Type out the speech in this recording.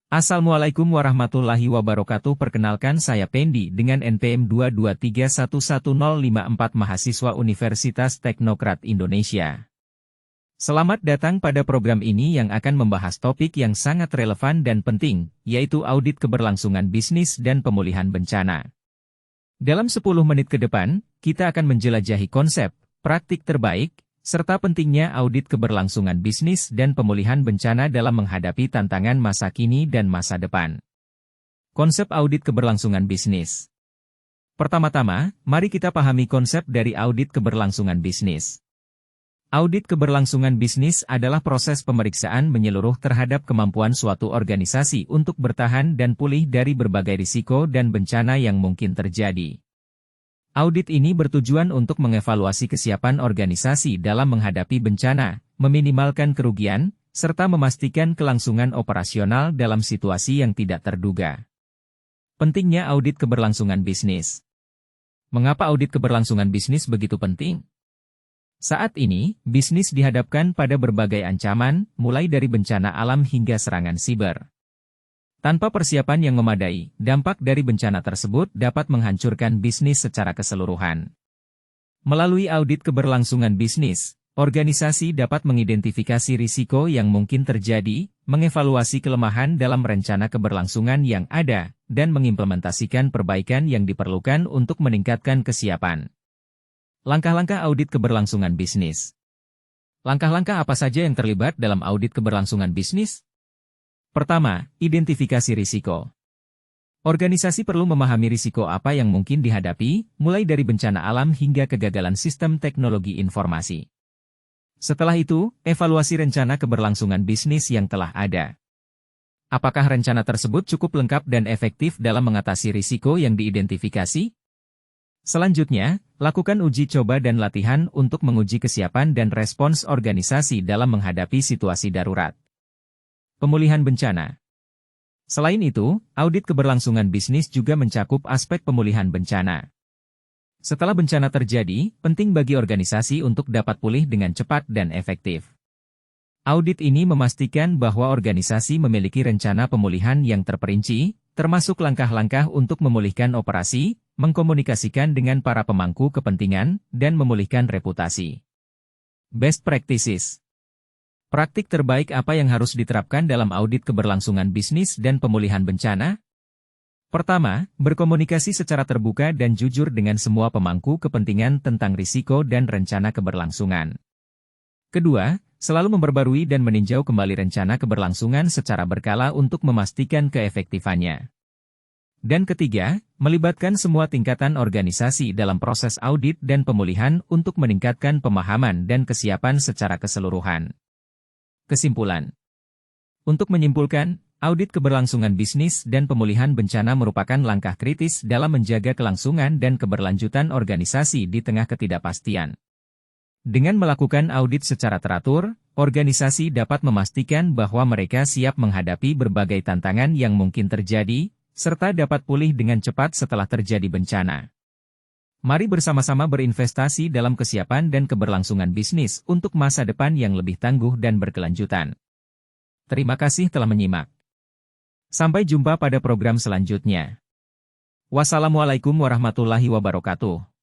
Assalamualaikum warahmatullahi wabarakatuh. Perkenalkan saya Pendi dengan NPM 223111054 mahasiswa Universitas Teknokrat Indonesia. Selamat datang pada program ini yang akan membahas topik yang sangat relevan dan penting, yaitu audit keberlangsungan bisnis dan pemulihan bencana. Dalam 10 menit ke depan, kita akan menjelajahi konsep, praktik terbaik, serta pentingnya audit keberlangsungan bisnis dan pemulihan bencana dalam menghadapi tantangan masa kini dan masa depan. Konsep audit keberlangsungan bisnis. Pertama-tama, mari kita pahami konsep dari audit keberlangsungan bisnis. Audit keberlangsungan bisnis adalah proses pemeriksaan menyeluruh terhadap kemampuan suatu organisasi untuk bertahan dan pulih dari berbagai risiko dan bencana yang mungkin terjadi. Audit ini bertujuan untuk mengevaluasi kesiapan organisasi dalam menghadapi bencana, meminimalkan kerugian, serta memastikan kelangsungan operasional dalam situasi yang tidak terduga. Pentingnya audit keberlangsungan bisnis. Mengapa audit keberlangsungan bisnis begitu penting? Saat ini, bisnis dihadapkan pada berbagai ancaman, mulai dari bencana alam hingga serangan siber. Tanpa persiapan yang memadai, dampak dari bencana tersebut dapat menghancurkan bisnis secara keseluruhan. Melalui audit keberlangsungan bisnis, organisasi dapat mengidentifikasi risiko yang mungkin terjadi, mengevaluasi kelemahan dalam rencana keberlangsungan yang ada, dan mengimplementasikan perbaikan yang diperlukan untuk meningkatkan kesiapan. Langkah-langkah audit keberlangsungan bisnis. Langkah-langkah apa saja yang terlibat dalam audit keberlangsungan bisnis? Pertama, identifikasi risiko. Organisasi perlu memahami risiko apa yang mungkin dihadapi, mulai dari bencana alam hingga kegagalan sistem teknologi informasi. Setelah itu, evaluasi rencana keberlangsungan bisnis yang telah ada. Apakah rencana tersebut cukup lengkap dan efektif dalam mengatasi risiko yang diidentifikasi? Selanjutnya, lakukan uji coba dan latihan untuk menguji kesiapan dan respons organisasi dalam menghadapi situasi darurat. Pemulihan bencana. Selain itu, audit keberlangsungan bisnis juga mencakup aspek pemulihan bencana. Setelah bencana terjadi, penting bagi organisasi untuk dapat pulih dengan cepat dan efektif. Audit ini memastikan bahwa organisasi memiliki rencana pemulihan yang terperinci, termasuk langkah-langkah untuk memulihkan operasi, mengkomunikasikan dengan para pemangku kepentingan, dan memulihkan reputasi. Best practices. Praktik terbaik apa yang harus diterapkan dalam audit keberlangsungan bisnis dan pemulihan bencana? Pertama, berkomunikasi secara terbuka dan jujur dengan semua pemangku kepentingan tentang risiko dan rencana keberlangsungan. Kedua, selalu memperbarui dan meninjau kembali rencana keberlangsungan secara berkala untuk memastikan keefektifannya. Dan ketiga, melibatkan semua tingkatan organisasi dalam proses audit dan pemulihan untuk meningkatkan pemahaman dan kesiapan secara keseluruhan. Kesimpulan. Untuk menyimpulkan, audit keberlangsungan bisnis dan pemulihan bencana merupakan langkah kritis dalam menjaga kelangsungan dan keberlanjutan organisasi di tengah ketidakpastian. Dengan melakukan audit secara teratur, organisasi dapat memastikan bahwa mereka siap menghadapi berbagai tantangan yang mungkin terjadi, serta dapat pulih dengan cepat setelah terjadi bencana. Mari bersama-sama berinvestasi dalam kesiapan dan keberlangsungan bisnis untuk masa depan yang lebih tangguh dan berkelanjutan. Terima kasih telah menyimak. Sampai jumpa pada program selanjutnya. Wassalamualaikum warahmatullahi wabarakatuh.